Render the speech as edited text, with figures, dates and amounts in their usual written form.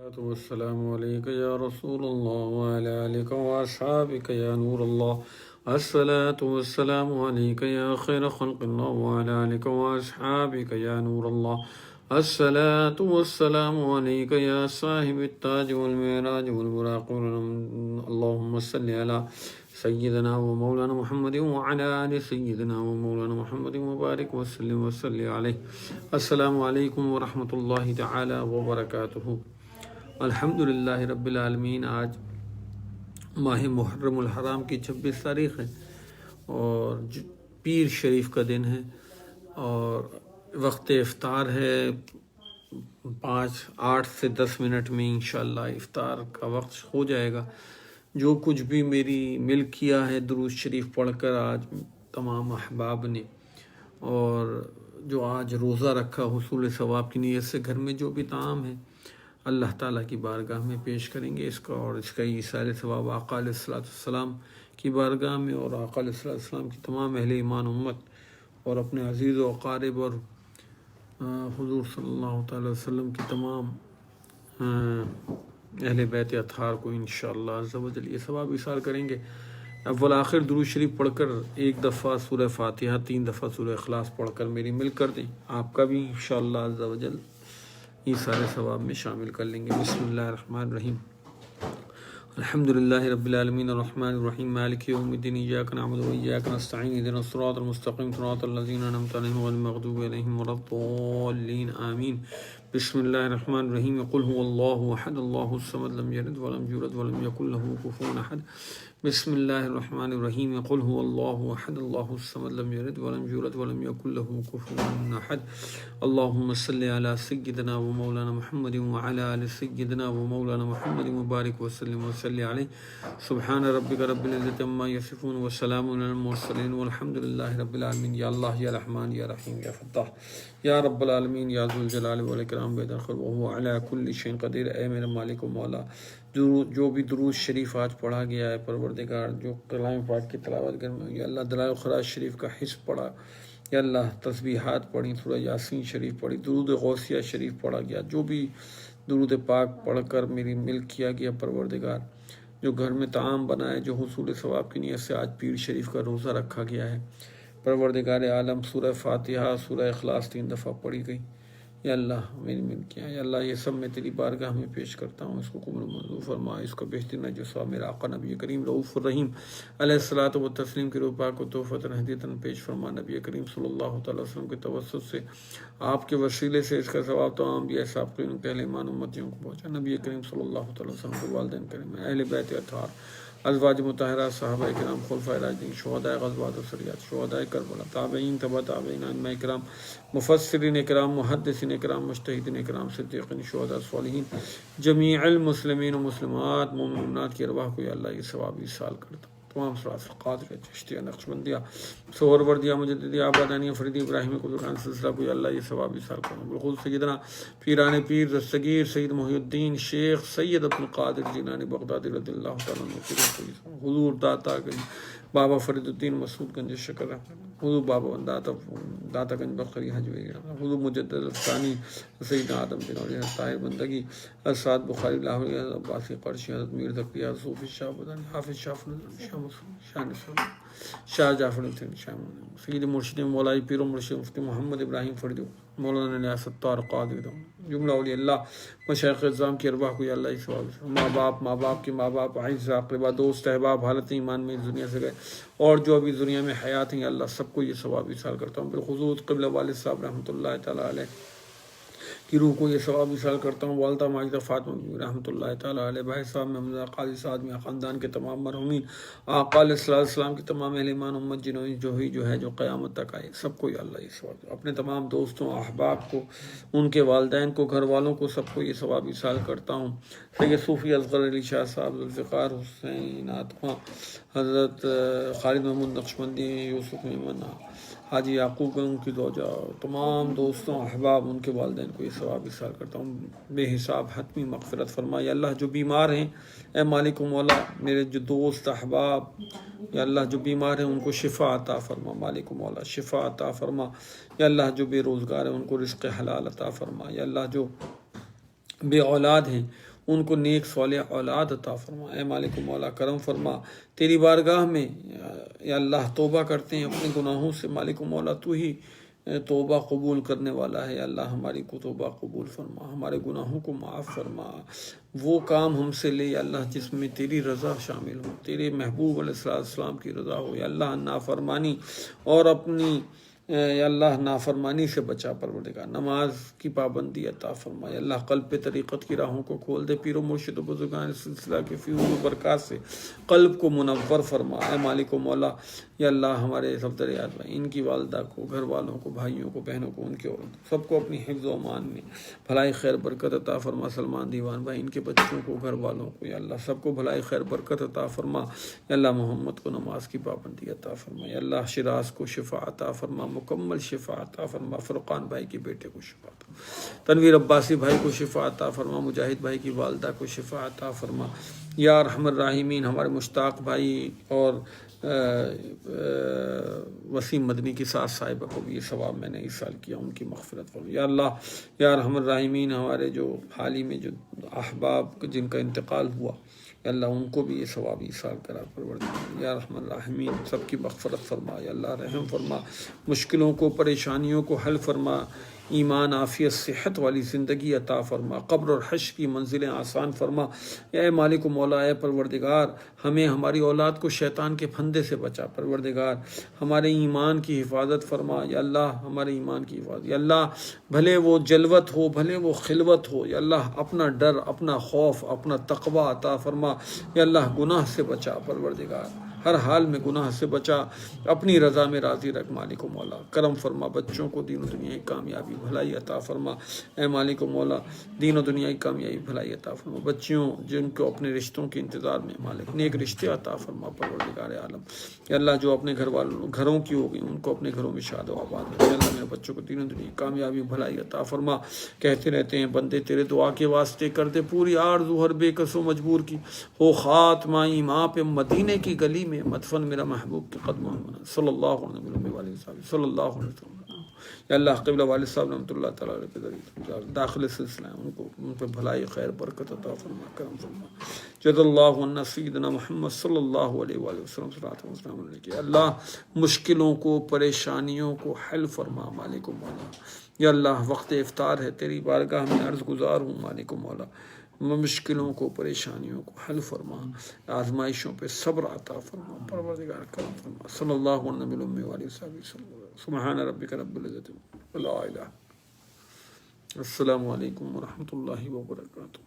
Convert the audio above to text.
الصلاة والسلام عليك يا رسول الله وعلى آلك وأصحابك يا نور الله. الصلاة والسلام عليك يا خير خلق الله وعلى آلك وأصحابك يا نور الله. الصلاة والسلام عليك يا صاحب التاج والمعراج والبراق. اللهم صل على سيدنا ومولانا محمد وعلى آل سيدنا ومولانا محمد مبارک وسلم وسلم علیہ. السلام علیکم ورحمۃ اللہ تعالی وبرکاتہ. الحمد للہ رب العالمین. آج ماہ محرم الحرام کی 26 تاریخ ہے اور پیر شریف کا دن ہے اور وقت افطار ہے. 8 سے 10 منٹ میں انشاءاللہ افطار کا وقت ہو جائے گا. جو کچھ بھی میری مل کیا ہے درود شریف پڑھ کر آج تمام احباب نے، اور جو آج روزہ رکھا حصول ثواب کی نیت سے، گھر میں جو بھی طعام ہے اللہ تعالیٰ کی بارگاہ میں پیش کریں گے اس کا، اور اس کا ایصال ثواب آقا علیہ الصلوۃ والسلام کی بارگاہ میں اور آقا علیہ الصلوۃ والسلام کی تمام اہل ایمان امت اور اپنے عزیز و اقارب اور حضور صلی اللہ تعالی وسلم کی تمام اہل بیت اطہار کو انشاءاللہ عز و جل یہ ثواب ایصال کریں گے. اول آخر درود شریف پڑھ کر 1 دفعہ سورہ فاتحہ، 3 دفعہ سورہ اخلاص پڑھ کر میری مل کر دیں. آپ کا بھی انشاءاللہ عز و جل ایصال ثواب میں شامل کر لیں گے. بسم اللہ الرحمن الرحیم. الحمد للہ رب العالمین الرحمن الرحیم مالک یوم الدین ایاک نعبد و ایاک نستعین اهدنا الصراط المستقیم صراط الذین انعمت علیہم غیر المغضوب علیہم ولا الضالین آمین. بسم اللہ الرحمن الرحیم. قل هو اللہ احد اللہ الصمد لم یلد ولم یولد ولم یکن له کفوا احد. بسم اللہ الرحمن الرحیم. قل هو اللہ احد اللہ الصمد لم یلد ولم یولد ولم یکن له کفوا احد. اللهم صل على سيدنا ومولانا محمد وعلى آل سيدنا ومولانا محمد مبارک وسلم وسلم علیہ. سبحان ربک رب العزة عما یصفون وسلام علی المرسلین والحمد للہ رب العالمین. یا اللہ یا رحمان یا رحیم یا فتاح یا رب العالمین یا ذو الجلال والاکرام بیدخل وهو علی کل شیء قدیر. اے میرے مالک و مولا، جو بھی درود شریف آج پڑھا گیا ہے پروردگار، جو کلام پاک کی تلاوت گھر میں، یا اللہ دلائل خراج شریف کا حصہ پڑھا، یا اللہ تسبیحات پڑھی، سورہ یاسین شریف پڑھی، درود غوثیہ شریف پڑھا گیا، جو بھی درود پاک پڑھ کر میری مل کیا گیا پروردگار، جو گھر میں طعام بنائے، جو حصول ثواب کی نیت سے آج پیر شریف کا روزہ رکھا گیا ہے پروردگار عالم، سورہ فاتحہ سورہ اخلاص 3 دفعہ پڑھی گئی. یا اللہ میری مل کیا، یا اللہ یہ سب میں تیری بارگاہ میں پیش کرتا ہوں. اس کو قبول منظور فرما. اس کا بہترین جو ثواب میرا آقا نبی کریم رؤوف الرحیم علیہ الصلوۃ والتسلیم کی روح پاک کو تحفۃ ہدیۃ پیش فرما. نبی کریم صلی اللہ تعالی وسلم کے توسط سے، آپ کے وسیلے سے اس کا ثواب تمام انبیاء سابقین کے اہل ایمان امتیوں کو پہنچا. نبی کریم صلی اللہ تعالی وسلم کے والدین کریم، اہل بیت اطہار، ازواج مطہرات، صحابہ کرام، خلفائے راشدین، شہداء غزوات و سریات، شہداء کربلا، تابعین، تبع تابعین، ائمہ کرام، مفسرین کرام، محدثین کرام، مجتہدین کرام، صدیقین، شہداء، صالحین، جمیع المسلمین و مسلمات، مومنات کی ارواح کو یا اللہ یہ ثواب ایصال کرتا ہوں. تمام سراف قادریہ، چشتیہ، نقشبندیہ، سہروردیہ، مجددیہ، آبادانیہ، فریدی، ابراہیمی، قدرخان سلسلہ کو یا اللہ یہ ثواب ایصال کرتا ہوں. بالخصوص سیدنا پیران پیر دستگیر سید محی الدین شیخ سید عبد القادر جیلانی بغدادی رضی اللہ تعالیٰ عنہ، حضور داتا گنج بابا فرید الدین مسعود گنج شکر، حضور بابا داتا گنج بخری حجوی، حضور مجدد الثانی سیدنا آدم بن اور طاہر بندگی، اسعد بخاری لاہوری، عباسی قرشی، حضرت میر تقیہ صوفی شاہ بدانی، حافظ شاہ فضل شاہ مسلم شاہ نصر شاہ جعفر الدین شاہ سید مرشد مولائی پیر و مرشد مفتی محمد ابراہیم فریدی، مولانا الیاس الطار قادری، جملہ اولیاء اللہ مشائخ اعظام کی ارواح کو یا اللہ اس ثواب. ماں باپ کے ماں باپ، اعزاء، اقربا، دوست، احباب، حالت ایمان میں اس دنیا سے گئے اور جو ابھی دنیا میں حیات ہیں، یا اللہ سب کو یہ ثواب ایصال کرتا ہوں. بالخصوص قبلہ والد صاحب رحمۃ اللہ تعالیٰ علیہ کی روح کو یہ ثواب ایصال کرتا ہوں. والدہ ماجدہ فاطمہ رحمۃ اللہ تعالیٰ علیہ، بھائی صاحب محمد قاضی سعد میاں خاندان کے تمام مرحومین، آقا علیہ السلام کی تمام اہل ایمان امت جنہوں جو ہے جو قیامت تک آئے، سب کو یا اللہ یہ ثواب. اپنے تمام دوستوں، احباب کو، ان کے والدین کو، گھر والوں کو، سب کو یہ ثواب ایصال کرتا ہوں. سید صوفی اصغر علی شاہ صاحب، ذوالفقار حسین آتخواں، حضرت خالد محمود نقشبندی، یوسف میمن، حاجی یعقوب ان کی زوجہ، تمام دوستوں، احباب، ان کے والدین کو یہ ثواب ایصال کرتا ہوں. بے حساب حتمی مغفرت فرما. یا اللہ جو بیمار ہیں، اے مالک و مولا، میرے جو دوست احباب، یا اللہ جو بیمار ہیں ان کو شفا عطا فرما. مالک و مولا شفا عطا فرما. یا اللہ جو بے روزگار ہیں ان کو رزق حلال عطا فرما. یا اللہ جو بے اولاد ہیں ان کو نیک صالح اولاد عطا فرما۔ اے مالک و مولا کرم فرما، تیری بارگاہ میں یا اللہ توبہ کرتے ہیں اپنے گناہوں سے، مالک و مولا تو ہی توبہ قبول کرنے والا ہے۔ یا اللہ ہماری کو توبہ قبول فرما، ہمارے گناہوں کو معاف فرما، وہ کام ہم سے لے یا اللہ جس میں تیری رضا شامل ہو، تیرے محبوب علیہ السلام کی رضا ہو۔ یا اللہ نافرمانی اور اپنی یا اللہ نافرمانی سے بچا پروردگار، نماز کی پابندی عطا فرما۔ یا اللہ قلب پہ طریقت کی راہوں کو کھول دے، پیر و مرشد و بزرگان سلسلہ کے فیض و برکات سے قلب کو منور فرما۔ اے مالک و مولا یا اللہ ہمارے صفدر یاد بھائی، ان کی والدہ کو، گھر والوں کو، بھائیوں کو، بہنوں کو، ان کے اور سب کو اپنی حفظ و امان میں بھلائی خیر برکت عطا فرما۔ سلمان دیوان بھائی، ان کے بچوں کو، گھر والوں کو، یا اللہ سب کو بھلائی خیر برکت عطا فرما۔ یا اللہ محمد کو نماز کی پابندی عطا فرما۔ یا اللہ شراز کو شفا عطا فرما، مکمل شفا عطا فرما۔ فرقان بھائی کے بیٹے کو شفا عطا، تنویر عباسی بھائی کو شفا عطا فرما، مجاہد بھائی کی والدہ کو شفا عطا فرما۔ یا ارحم الراحمین ہمارے مشتاق بھائی اور وسیم مدنی کی ساس صاحبہ کو بھی یہ ثواب میں نے اس سال کیا، ان کی مغفرت فرما۔ یا اللہ یا ارحم الراحمین ہمارے جو حال ہی میں جو احباب جن کا انتقال ہوا، یا اللہ ان کو بھی یہ ثواب ایصال کرا پروردگار۔ یا رحم الراحمین سب کی مغفرت فرما۔ یا اللہ رحم فرما، مشکلوں کو، پریشانیوں کو حل فرما، ایمان، عافیت، صحت والی زندگی عطا فرما، قبر اور حشر کی منزلیں آسان فرما۔ اے مالک و مولا اے پروردگار، ہمیں ہماری اولاد کو شیطان کے پھندے سے بچا پروردگار، ہمارے ایمان کی حفاظت فرما۔ یا اللہ ہمارے ایمان کی حفاظت، یا اللہ بھلے وہ جلوت ہو، بھلے وہ خلوت ہو، یا اللہ اپنا ڈر، اپنا خوف، اپنا تقوی عطا فرما۔ یا اللہ گناہ سے بچا پروردگار، ہر حال میں گناہ سے بچا، اپنی رضا میں راضی رکھ مالک و مولا کرم فرما۔ بچوں کو دین و دنیا کی کامیابی بھلائی عطا فرما۔ اے مالک و مولا دین و دنیا کی کامیابی بھلائی عطا فرما۔ بچیوں جن کو اپنے رشتوں کے انتظار میں مالک نیک رشتے عطا فرما پروردگار عالم۔ یا اللہ جو اپنے گھروں کی ہو گئی ان کو اپنے گھروں میں شاد و آباد رکھ۔ یا اللہ میرے بچوں کو دین و دنیا کی کامیابی بھلائی عطا فرما۔ کہتے رہتے ہیں بندے تیرے دعا کے واسطے کرتے پوری آرزو ہر بے کس و مجبور کی، ہو خاتمہ ماں پہ مدینے کی گلی میں، مدفن میرا محبوب کے قدموں میں، صلی اللہ علیہ وسلم، صلی اللہ علیہ وسلم۔ یا اللہ قبلہ والد صاحب رحمۃ اللہ تعالیٰ علیہ کے ذریعے داخل سلسلہ ہے، ان کو ان پہ بھلائی خیر برکت عطا فرما، کرم فرما۔ جزا اللہ عنا سیدنا محمد صلی اللہ علیہ وآلہ وسلم صلاۃ و سلام علیہ۔ اللہ مشکلوں کو، پریشانیوں کو حل فرما مالک و مولا۔ یا اللہ وقت افطار ہے، تیری بارگاہ میں عرض گزار ہوں مالک و مولا، مشکلوں کو، پریشانیوں کو حل فرما، آزمائشوں پہ صبر عطا فرما پروردگار کرم فرما۔ صلی اللہ علیہ وسلم علیہ وسلم۔ سبحان ربک رب العزت لا الہ۔ السلام علیکم ورحمۃ اللہ وبرکاتہ۔